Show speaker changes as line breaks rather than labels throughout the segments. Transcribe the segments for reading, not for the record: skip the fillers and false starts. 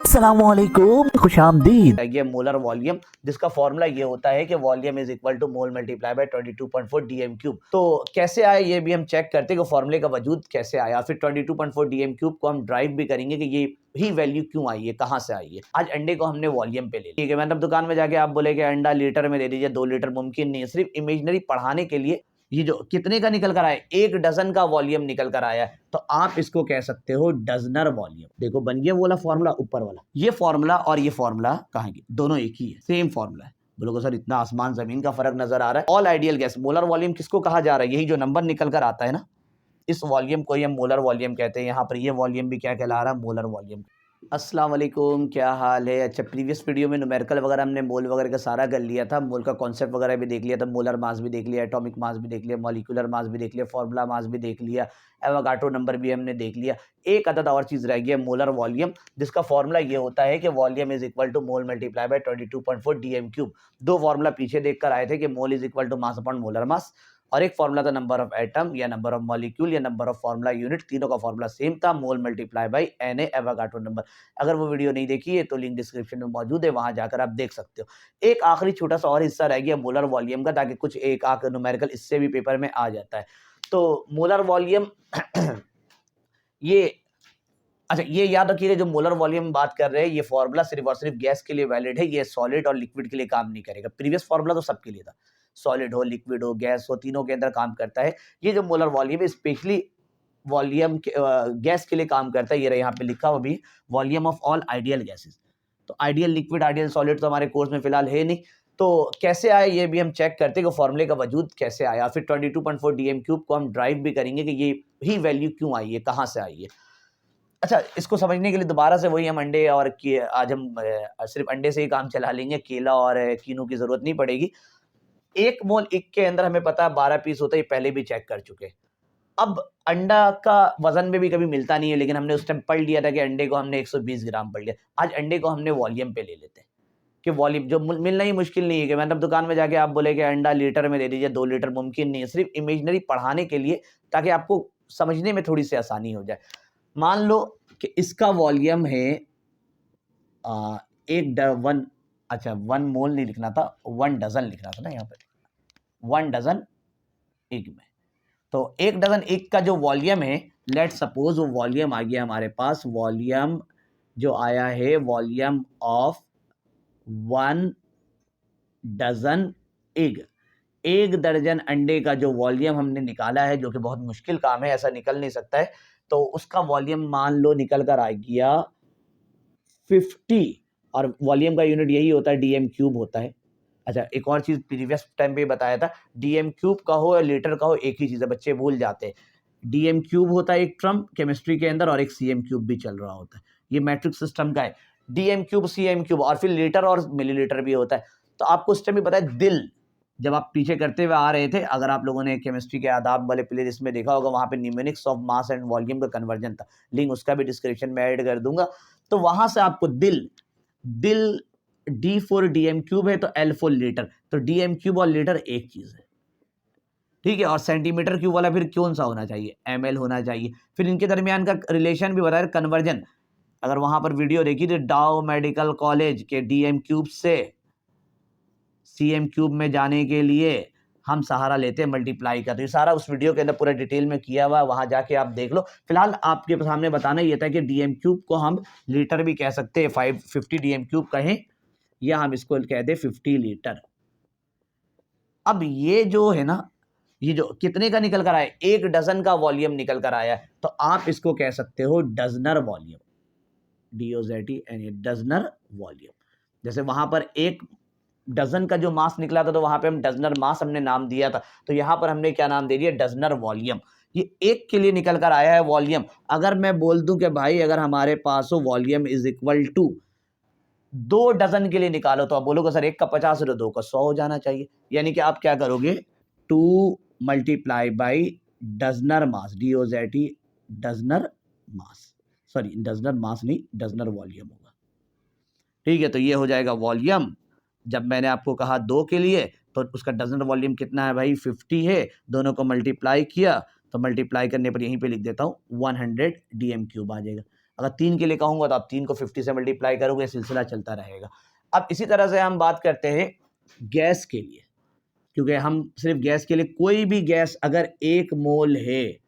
अस्सलामुअलैकुम, खुशामदीद।
ये molar volume, जिसका फॉर्मूला ये होता है कि volume is equal to mole multiply by 22.4 dm cube. तो कैसे आए ये भी हम चेक करते हैं कि फॉर्मूले का वजूद कैसे आया। फिर 22.4 डीएम क्यूब को हम ड्राइव भी करेंगे कि ये ही वैल्यू क्यों आई है, कहाँ से आई है। आज अंडे को हमने वॉल्यूम पे ले लिया, ठीक है। मतलब दुकान में जाके आप बोले कि अंडा लीटर में दे दीजिए, 2 लीटर मुमकिन नहीं है। सिर्फ इमेजनरी पढ़ाने के लिए ये जो कितने का निकल कर आया, 1 डजन का वॉल्यूम निकल कर आया है, तो आप इसको कह सकते हो डजनर वॉल्यूम। देखो बन गया वो वाला फॉर्मूला, ऊपर वाला। ये फॉर्मूला और ये फॉर्मूला कहाँ की, दोनों एक ही है, सेम फॉर्मूला है। बोलोगे सर इतना आसमान जमीन का फर्क नजर आ रहा है। All ideal gas molar volume किसको कहा जा रहा है, यही जो नंबर निकल कर आता है ना, इस वॉल्यूम को हम मोलर वॉल्यूम कहते हैं। यहाँ पर ये वॉल्यूम भी क्या कहला रहा है, मोलर वॉल्यूम। अस्सलाम वालेकुम, क्या हाल है। अच्छा, प्रीवियस वीडियो में न्यूमेरिकल वगैरह हमने मोल वगैरह का सारा कर लिया था, मोल का कॉन्सेप्ट वगैरह भी देख लिया था, मोलर मास भी देख लिया, एटॉमिक मास भी देख लिया, मॉलिक्यूलर मास भी देख लिया, फार्मूला मास भी देख लिया, एवोगाड्रो नंबर भी हमने देख लिया। एक अदद और चीज़ रह गई है, मोलर वॉल्यूम, जिसका फॉर्मूला ये होता है कि volume is equal to mole multiply by 22.4 dm cube. दो फॉर्मूला पीछे देख कर आए थे कि mole is equal to mass upon molar mass, और एक फॉर्मूला था नंबर ऑफ एटम या नंबर ऑफ मॉलिक्यूल या नंबर ऑफ फॉर्मूला यूनिट। तीनों का फॉर्मूला सेम था, mole multiply by N Avogadro number. अगर वो वीडियो नहीं देखी है तो लिंक डिस्क्रिप्शन में मौजूद है, वहां जाकर आप देख सकते हो। एक आखिरी छोटा सा और हिस्सा रह गया मोलर वॉल्यूम का, ताकि कुछ एक आख न्यूमेरिकल इससे भी पेपर में आ जाता है। तो मोलर वॉल्यूम ये अच्छा, ये याद रखिएगा, जो मोलर वॉल्यूम बात कर रहे हैं, ये फॉर्मूला सिर्फ और सिर्फ गैस के लिए वैलिड है, ये सॉलिड और लिक्विड के लिए काम नहीं करेगा। प्रीवियस फॉर्मूला तो सबके लिए था, सॉलिड हो, लिक्विड हो, गैस हो, तीनों के अंदर काम करता है। ये जो मोलर वॉल्यूम है स्पेशली वॉल्यूम गैस के लिए काम करता है। ये रहा यहाँ पे लिखा हुआ भी, volume of all ideal gases. तो आइडियल लिक्विड, आइडियल सॉलिड तो हमारे कोर्स में फिलहाल है नहीं। तो कैसे आया ये भी हम चेक करते हैं कि फॉर्मूले का वजूद कैसे आया। फिर 22.4 डीएम क्यूब को हम ड्राइव भी करेंगे कि ये ही वैल्यू क्यों आई है, कहाँ से आई है। अच्छा, इसको समझने के लिए दोबारा से वही हम अंडे और आज हम सिर्फ अंडे से ही काम चला लेंगे, केला और कीनू की जरूरत नहीं पड़ेगी। 1 मोल इक के अंदर हमें पता है 12 पीस होता है, ये पहले भी चेक कर चुके। अब अंडा का वजन में भी कभी मिलता नहीं है, लेकिन हमने उस टाइम पढ़ लिया था कि अंडे को हमने 120 ग्राम पढ़ लिया। आज अंडे को हमने वॉल्यूम पे ले लेते हैं कि वॉल्यूम जो मिलना ही मुश्किल नहीं है, कि मतलब दुकान में जाके आप बोले कि अंडा लीटर में दे दीजिए, 2 लीटर मुमकिन नहीं है। सिर्फ इमेजनरी पढ़ाने के लिए, ताकि आपको समझने में थोड़ी सी आसानी हो जाए। मान लो कि इसका वॉल्यूम है वन, अच्छा 1 मोल नहीं लिखना था, 1 डजन लिखना था ना यहाँ पे, 1 डजन एग में। तो 1 डजन एग का जो वॉल्यूम है, लेट सपोज वो वॉल्यूम आ गया हमारे पास, वॉल्यूम जो आया है, वॉल्यूम ऑफ 1 डजन एग। 1 दर्जन अंडे का जो वॉल्यूम हमने निकाला है, जो कि बहुत मुश्किल काम है, ऐसा निकल नहीं सकता है, तो उसका वॉल्यूम मान लो निकल कर आ गया 50, और वॉल्यूम का यूनिट यही होता है, डीएम क्यूब होता है। अच्छा, एक और चीज प्रीवियस टाइम पे बताया था, डीएम क्यूब का हो या लीटर का हो, एक ही चीज है, बच्चे भूल जाते हैं। डीएम क्यूब होता है एक टर्म केमिस्ट्री के अंदर, और एक सीएम क्यूब भी चल रहा होता है, ये मैट्रिक सिस्टम का है। डीएम क्यूब, सीएम क्यूब, और फिर लीटर और मिलीलीटर भी होता है। तो आपको उस टाइम भी पता है, दिल जब आप पीछे करते हुए आ रहे थे, अगर आप लोगों ने केमिस्ट्री के आदाब वाले प्लेलिस्ट में देखा होगा, वहां पे numerics of mass and volume का कन्वर्जन था, लिंक उसका भी डिस्क्रिप्शन में ऐड कर दूंगा। तो वहां से आपको दिल डी फॉर डीएम क्यूब है, तो एल फॉर लीटर, तो डीएम क्यूब और लीटर एक चीज है, ठीक है। और सेंटीमीटर क्यूब वाला फिर कौन सा होना चाहिए, एमएल होना चाहिए। फिर इनके दरमियान का रिलेशन भी बताया, कन्वर्जन। अगर वहां पर वीडियो देखी तो डाउ मेडिकल कॉलेज के डीएम क्यूब से सीएम क्यूब में जाने के लिए हम सहारा लेते हैं मल्टीप्लाई का। तो ये सारा उस वीडियो के अंदर पूरा डिटेल में किया हुआ है, वहां जाके आप देख लो। फिलहाल आपके सामने बताना ये था कि डीएम क्यूब को हम लीटर भी कह सकते हैं, 550 डीएम क्यूब कहें, या हम इसको कह दे 50 लीटर। अब ये जो है ना, ये जो कितने का निकल कर आया, 1 डजन का वॉल्यूम निकल कर आया, तो आप इसको कह सकते हो डजनर वॉल्यूम, DOZN, डजनर वॉल्यूम। जैसे वहां पर 1 डजन का जो मास निकला था, तो वहां पे हम डजनर मास हमने नाम दिया था, तो यहां पर हमने क्या नाम दे दिया, डजनर वॉल्यूम। ये एक के लिए निकल कर आया है वॉल्यूम। अगर मैं बोल दूं कि भाई अगर हमारे पास हो volume is equal to 2 dozen के लिए निकालो, तो आप बोलोगे सर 1 का 50 और 2 का 100 हो जाना चाहिए। यानी कि आप क्या करोगे, 2 मल्टीप्लाई बाई डजनर मास, DOZT, डजनर मास, सॉरी डजनर मास नहीं, डजनर वॉल्यूम होगा, ठीक है। तो ये हो जाएगा वॉल्यूम। जब मैंने आपको कहा 2 के लिए, तो उसका डजन वॉल्यूम कितना है भाई, 50 है। दोनों को मल्टीप्लाई किया, तो मल्टीप्लाई करने पर यहीं पे लिख देता हूँ 100 डीएम क्यूब आ जाएगा। अगर 3 के लिए कहूँगा तो आप 3 को 50 से मल्टीप्लाई करोगे, सिलसिला चलता रहेगा। अब इसी तरह से हम बात करते हैं गैस के लिए, क्योंकि हम सिर्फ गैस के लिए, कोई भी गैस अगर 1 मोल है,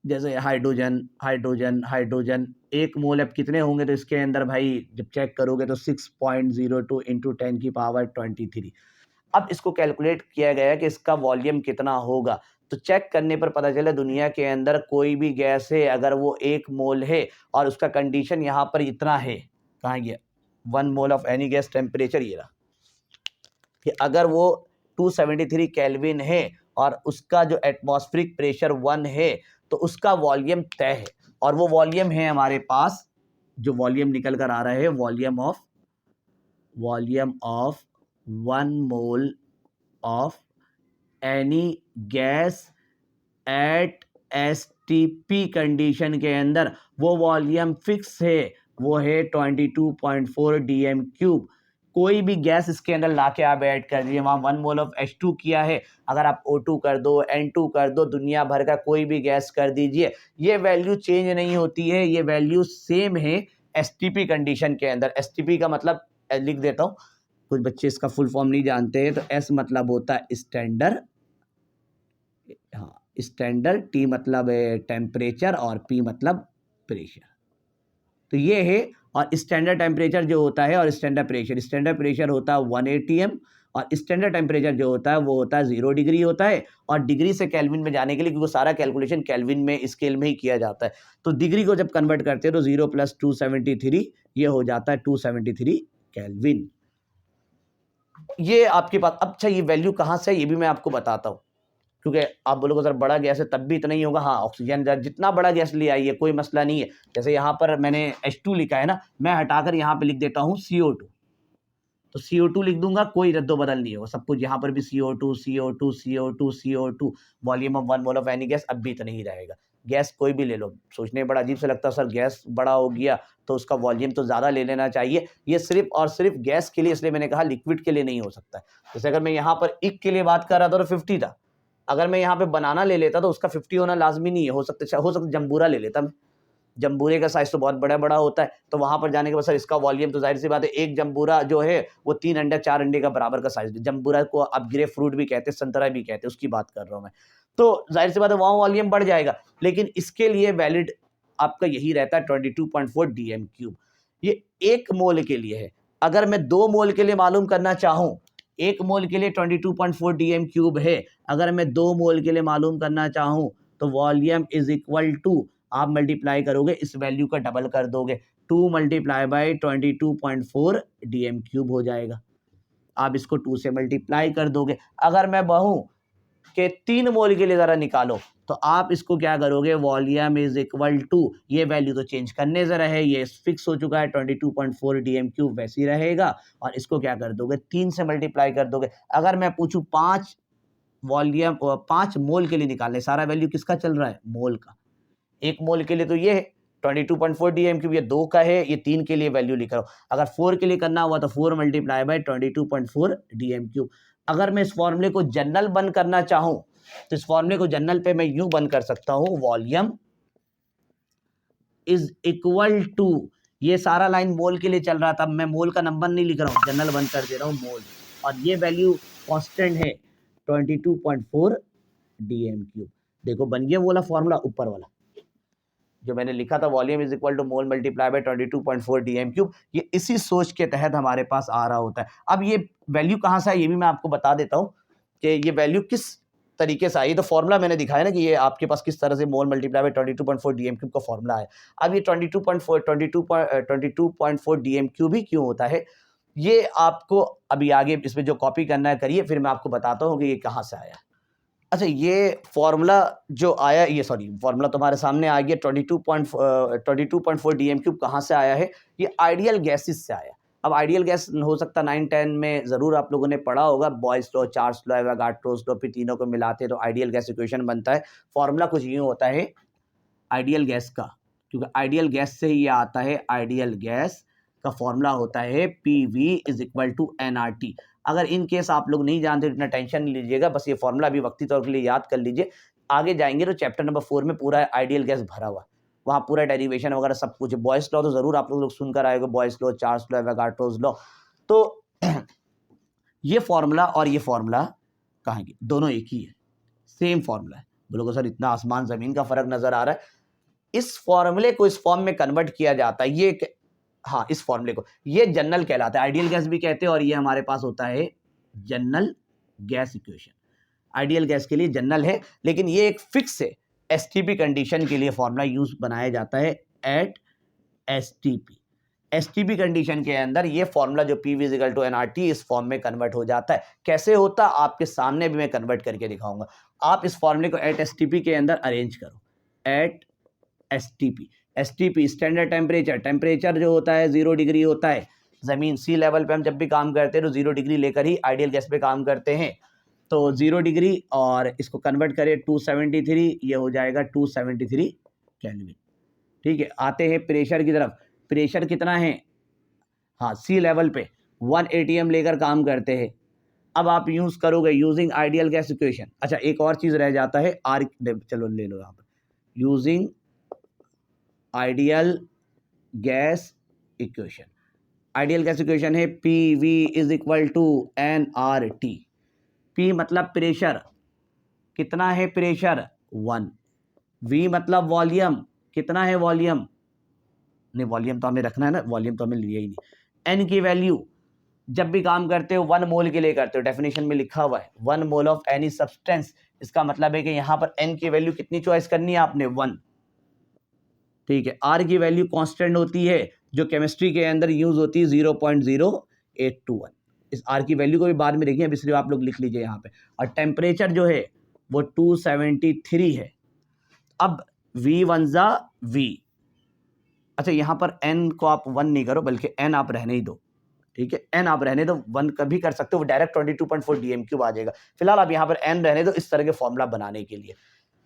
जैसे हाइड्रोजन हाइड्रोजन हाइड्रोजन 1 मोल, अब कितने होंगे, तो इसके अंदर भाई जब चेक करोगे तो 6.02 इंटू 10⁻23। अब इसको कैलकुलेट किया गया कि इसका वॉल्यूम कितना होगा, तो चेक करने पर पता चला दुनिया के अंदर कोई भी गैस है अगर वो 1 मोल है और उसका कंडीशन यहाँ पर इतना है, कहाँ गया 1 mole of any gas temperature, ये रहा, कि अगर वो 273 केल्विन है और उसका जो एटमॉस्फेरिक प्रेशर 1 है तो उसका वॉल्यूम तय है, और वो वॉल्यूम है हमारे पास, जो वॉल्यूम निकल कर आ रहा है, volume of 1 mole of any gas at STP condition के अंदर वो वॉल्यूम फिक्स है, वो है 22.4 डीएम क्यूब। कोई भी गैस इसके अंदर लाके आप ऐड कर दीजिए, वहाँ 1 मोल ऑफ H2 किया है, अगर आप O2 कर दो, N2 कर दो, दुनिया भर का कोई भी गैस कर दीजिए, ये वैल्यू चेंज नहीं होती है, ये वैल्यू सेम है एसटीपी कंडीशन के अंदर। एसटीपी का मतलब लिख देता हूँ, कुछ बच्चे इसका फुल फॉर्म नहीं जानते हैं, तो एस मतलब होता है स्टैंडर्ड, हाँ स्टैंडर्ड, टी मतलब है टेम्परेचर और पी मतलब प्रेशर, तो ये है। और स्टैंडर्ड टेम्परेचर जो होता है और स्टैंडर्ड प्रेशर होता है 1 atm, और स्टैंडर्ड टेम्परेचर जो होता है वो होता है 0 डिग्री होता है, और डिग्री से केल्विन में जाने के लिए, क्योंकि सारा कैलकुलेशन केल्विन में स्केल में ही किया जाता है, तो डिग्री को जब कन्वर्ट करते हैं तो 0 + 273 ये हो जाता है 273 केल्विन। ये आपके पास, अच्छा ये वैल्यू कहाँ से है ये भी मैं आपको बताता हूँ, क्योंकि आप बोलोगे सर बड़ा गैस है तब भी इतना ही होगा, हाँ ऑक्सीजन जितना बड़ा गैस ले आइए कोई मसला नहीं है। जैसे यहाँ पर मैंने H2 लिखा है ना, मैं हटाकर यहाँ पे लिख देता हूँ CO2, तो CO2 लिख दूंगा, कोई रद्दो बदल नहीं होगा, सब कुछ यहाँ पर भी CO2 CO2 CO2 CO2, volume of 1 mole of any gas अब भी इतना ही रहेगा। गैस कोई भी ले लो, सोचने में बड़ा अजीब से लगता है सर गैस बड़ा हो गया तो उसका वॉल्यूम तो ज़्यादा ले लेना चाहिए, ये सिर्फ और सिर्फ गैस के लिए, इसलिए मैंने कहा लिक्विड के लिए नहीं हो सकता। जैसे अगर मैं यहाँ पर इक के लिए बात कर रहा था तो 50 था, अगर मैं यहाँ पे बनाना ले लेता तो उसका 50 होना लाजमी नहीं है, हो सकता जम्बूरा ले लेता मैं, जम्बूरे का साइज तो बहुत बड़ा बड़ा होता है, तो वहां पर जाने के बाद सर इसका वॉल्यूम, तो जाहिर सी बात है एक जम्बूरा जो है वो 3 अंडे 4 अंडे का बराबर का साइज, जम्बूरा को आप ग्रे फ्रूट भी कहते हैं, संतरा भी कहते हैं, उसकी बात कर रहा हूँ मैं, तो जाहिर सी बात है वहाँ वॉल्यूम बढ़ जाएगा, लेकिन इसके लिए वैलिड आपका यही रहता है 22.4 डीएम क्यूब। ये 1 मोल के लिए है, अगर मैं 2 मोल के लिए मालूम करना चाहूँ, 1 मोल के लिए 22.4 डीएम क्यूब है, अगर मैं 2 मोल के लिए मालूम करना चाहूँ तो वॉल्यूम इज इक्वल टू, आप मल्टीप्लाई करोगे इस वैल्यू का डबल कर दोगे, 2 × 22.4 डीएम क्यूब हो जाएगा, आप इसको 2 से मल्टीप्लाई कर दोगे। अगर मैं कहूँ कि 3 मोल के लिए ज़रा निकालो, तो आप इसको क्या करोगे, वॉल्यूम इज इक्वल टू, ये वैल्यू तो चेंज करने ज़रा है, ये फिक्स हो चुका है 22.4 डीएम क्यूब वैसे ही रहेगा, और इसको क्या कर दोगे 3 से मल्टीप्लाई कर दोगे। अगर मैं पूछूँ 5 मोल के लिए निकालने, सारा वैल्यू किसका चल रहा है, मोल का, 1 मोल के लिए तो ये है 22.4 डीएम क्यूब, ये 2 का है, ये 3 के लिए वैल्यू लिख रहा हूँ। अगर 4 के लिए करना हुआ तो 4 × 22.4 डीएम क्यूब। अगर मैं इस फॉर्मूले को जनरल बंद करना चाहूँ तो इस फॉर्मूले को जनरल पे मैं यूं बंद कर सकता हूँ, वॉल्यूम इज इक्वल टू, ये सारा लाइन मोल के लिए चल रहा था, मैं मोल का नंबर नहीं लिख रहा हूँ, जनरल बंद कर दे रहा हूँ मोल, और ये वैल्यू कांस्टेंट है 22.4 डीएम क्यूब। देखो बन गया वो वाला फॉर्मूला ऊपर वाला जो मैंने लिखा था, volume is equal to mole multiply by 22.4 dm cube, ये इसी सोच के तहत हमारे पास आ रहा होता है। अब ये वैल्यू कहाँ से आई ये भी मैं आपको बता देता हूँ कि ये वैल्यू किस तरीके से आई, तो फॉर्मूला मैंने दिखाया ना कि ये आपके पास किस तरह से मोल मल्टीप्लाई बाय 22.4 डीएम क्यूब का फॉर्मूला है। अब ये 22.4 डीएम क्यूब ही क्यों होता है, ये आपको अभी आगे इसमें जो कॉपी करना है करिए, फिर मैं आपको बताता हूँ कि ये कहाँ से आया। अच्छा ये फॉर्मूला जो आया, ये फॉर्मूला तुम्हारे सामने आ गया, 22.4 डीएम क्यूब कहाँ से आया है, ये आइडियल गैसेस से आया। अब आइडियल गैस हो सकता 9-10 में ज़रूर आप लोगों ने पढ़ा होगा, boys law, Charles law, Avogadro's law, फिर तीनों को मिलाते तो आइडियल गैस इक्वेशन बनता है। फॉर्मूला कुछ यूँ होता है आइडियल गैस का, क्योंकि आइडियल गैस से ही आता है, आइडियल गैस का फॉर्मूला होता है PV is equal to nRT। अगर इन केस आप लोग नहीं जानते तो इतना टेंशन नहीं लीजिएगा, बस ये फॉर्मूला भी वक्ती तौर के लिए याद कर लीजिए, आगे जाएंगे तो चैप्टर नंबर 4 में पूरा आइडियल गैस भरा हुआ, वहाँ पूरा डेरिवेशन वगैरह सब कुछ है। बॉयस लॉ तो ज़रूर आप लोग सुनकर आए होंगे, boys law, Charles law, Avogadro's law. तो ये फॉर्मूला और ये फॉर्मूला कहाँ की, दोनों एक ही है, सेम फॉर्मूला है। बोलोगे सर इतना आसमान ज़मीन का फ़र्क नज़र आ रहा है। इस फॉर्मूले को इस फॉर्म में कन्वर्ट किया जाता है, ये हाँ, इस फॉर्मूले को, ये जनरल कहलाता है, आइडियल गैस भी कहते हैं, और ये हमारे पास होता है general gas equation. Ideal gas के लिए जनरल है, लेकिन ये एक फिक्स है। एसटीपी कंडीशन के लिए फॉर्मूला यूज बनाया जाता है एट एसटीपी। एसटीपी कंडीशन के अंदर ये फॉर्मूला जो p v equal to nRT इस फॉर्म में कन्वर्ट हो जाता है। कैसे होता है आपके सामने भी मैं कन्वर्ट करके दिखाऊंगा। आप इस फॉर्मूले को एट एसटीपी के अंदर अरेंज करो, at STP. STP standard temperature, temperature जो होता है 0 डिग्री होता है। ज़मीन सी लेवल पे हम जब भी काम करते हैं तो 0 डिग्री लेकर ही आइडियल गैस पे काम करते हैं। तो 0 डिग्री और इसको कन्वर्ट करें 273, ये हो जाएगा 273 केल्विन। ठीक है, आते हैं प्रेशर की तरफ। प्रेशर कितना है, हाँ, सी लेवल पे 1 atm लेकर काम करते हैं। अब आप यूज़ करोगे यूजिंग आइडियल गैस इक्वेशन। अच्छा, एक और चीज़ रह जाता है आर, चलो ले लो यहाँ पर, using ideal gas equation. Ideal gas equation है P V is equal to N R T. P मतलब प्रेशर, कितना है प्रेशर 1। वी मतलब वॉल्यूम, कितना है वॉल्यूम, नहीं वॉल्यूम तो हमें रखना है ना, वॉल्यूम तो हमें लिया ही नहीं। एन की वैल्यू जब भी काम करते हो 1 मोल के लिए करते हो, डेफिनेशन में लिखा हुआ है 1 मोल ऑफ एनी सब्सटेंस। इसका मतलब है कि यहाँ पर एन की वैल्यू कितनी चॉइस करनी है आपने, 1। ठीक है, आर की वैल्यू कांस्टेंट होती है जो केमिस्ट्री के अंदर यूज होती है 0.0821। इस आर की वैल्यू को भी बाद में देखिए, अब इसलिए आप लोग लिख लीजिए यहाँ पे। और टेम्परेचर जो है वो 273 है। अब V वन जा V। अच्छा, यहाँ पर n को आप 1 नहीं करो, बल्कि n आप रहने ही दो। ठीक है, n आप रहने दो, 1 कभी कर सकते हो, वो डायरेक्ट 22.4 DM³ आ जाएगा। फिलहाल आप यहाँ पर n रहने दो इस तरह के फॉर्मूला बनाने के लिए।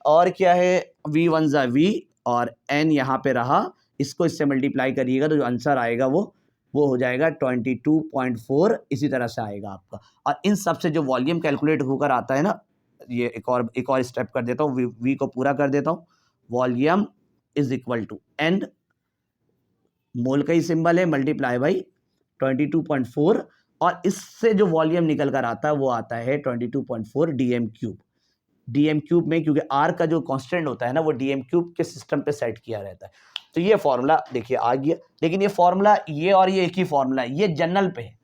और क्या है, V वन जा V और n यहाँ पे रहा, इसको इससे मल्टीप्लाई करिएगा तो जो आंसर आएगा वो हो जाएगा 22.4, इसी तरह से आएगा आपका। और इन सब से जो वॉल्यूम कैलकुलेट होकर आता है ना, ये एक और स्टेप कर देता हूँ, V को पूरा कर देता हूँ। Volume is equal to n, मोल का ही सिंबल है, मल्टीप्लाई बाई 22.4, और इससे जो वॉल्यूम निकल कर आता है वो आता है 22.4 DM³। DM³ में, क्योंकि R का जो कांस्टेंट होता है ना वो DM³ के सिस्टम पे सेट किया रहता है। तो ये फॉर्मूला देखिए आ गया, लेकिन ये फॉर्मूला ये और ये एक ही फॉर्मूला है, ये जनरल पे है,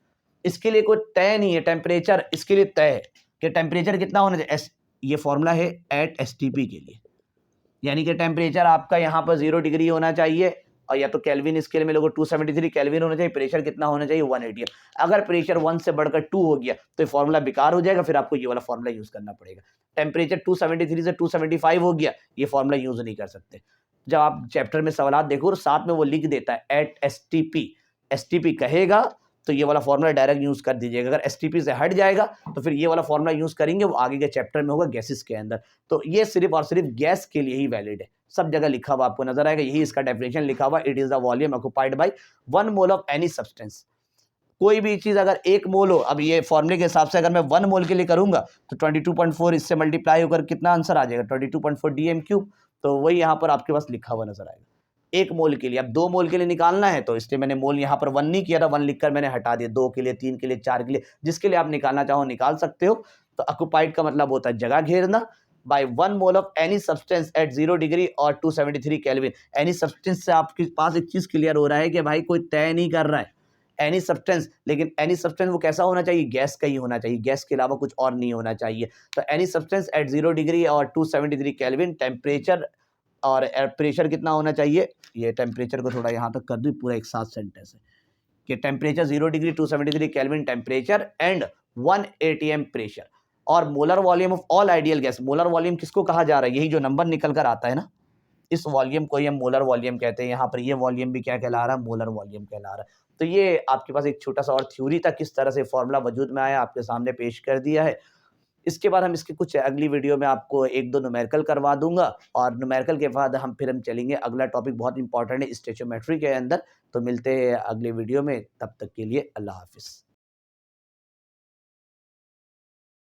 इसके लिए कोई तय नहीं है। टेम्परेचर इसके लिए तय है कि टेम्परेचर कितना होना चाहिए, ये फॉर्मूला है एट एसटीपी के लिए, यानी कि टेम्परेचर आपका यहाँ पर 0 डिग्री होना चाहिए, और या तो केल्विन स्केल में लोगों 273 केल्विन होना चाहिए। प्रेशर कितना होना चाहिए 180। अगर प्रेशर 1 से बढ़कर 2 हो गया तो ये फॉर्मूला बेकार हो जाएगा, फिर आपको ये वाला फॉर्मूला यूज करना पड़ेगा। टेम्परेचर 273 से 275 हो गया, ये फॉर्मूला यूज नहीं कर सकते। जब आप चैप्टर में सवाल देखो और साथ में वो लिख देता है एट एसटीपी, एसटीपी कहेगा तो ये वाला फॉर्मूला डायरेक्ट यूज कर दीजिएगा। अगर एसटीपी से हट जाएगा तो फिर ये वाला फॉर्मूला यूज करेंगे, वो आगे के चैप्टर में होगा गैसेस के अंदर। तो ये सिर्फ और सिर्फ गैस के लिए ही वैलिड है, सब जगह लिखा हुआ आपको नजर आएगा, यही इसका डेफिनेशन लिखा हुआ, it is the volume occupied by 1 mole of any substance. कोई भी चीज अगर 1 मोल हो, अब ये फॉर्मूले के हिसाब से अगर मैं 1 मोल के लिए करूंगा तो 22.4 इससे मल्टीप्लाई होकर कितना आंसर आ जाएगा 22.4 DM³। तो वही यहाँ पर आपके पास लिखा हुआ नजर आएगा 1 मोल के लिए। अब 2 मोल के लिए निकालना है तो इसलिए मैंने मोल यहाँ पर 1 नहीं किया था, 1 लिखकर मैंने हटा दिया। 2 के लिए, 3 के लिए, 4 के लिए, जिसके लिए आप निकालना चाहो निकाल सकते हो। तो ऑक्युपाइड का मतलब होता है जगह घेरना, by 1 mole of any substance at 0 degree और 273 केल्विन। एनी सब्सटेंस से आपके पास एक चीज क्लियर हो रहा है कि भाई कोई तय नहीं कर रहा है एनी सब्सटेंस, लेकिन एनी सब्सटेंस वो कैसा होना चाहिए, गैस का ही होना चाहिए, गैस के अलावा कुछ और नहीं होना चाहिए। तो एनी सब्सटेंस एट 0 डिग्री और 273 केल्विन, टेम्परेचर और प्रेशर कितना होना चाहिए, ये टेम्परेचर को थोड़ा यहाँ तक कर दूँ, पूरा एक साथ सेंटेंस है कि temperature 0 degree 273 kelvin temperature and 1 atm pressure. और molar volume of all ideal gas, molar volume किसको कहा जा रहा है, यही जो नंबर निकल कर आता है ना, इस वॉल्यूम को हम मोलर वॉल्यूम कहते हैं। यहाँ पर ये वॉल्यूम भी क्या कहला रहा है, मोलर वॉल्यूम कहला रहा है। तो ये आपके पास एक छोटा सा और थ्योरी था, किस तरह से फॉर्मूला वजूद में आया आपके सामने पेश कर दिया है। इसके बाद हम इसके कुछ अगली वीडियो में आपको 1-2 न्यूमेरिकल करवा दूंगा, और न्यूमेरिकल के बाद हम चलेंगे, अगला टॉपिक बहुत इंपॉर्टेंट है स्टोइचियोमेट्री के अंदर। तो मिलते हैं अगले वीडियो में, तब तक के लिए अल्लाह हाफिज़।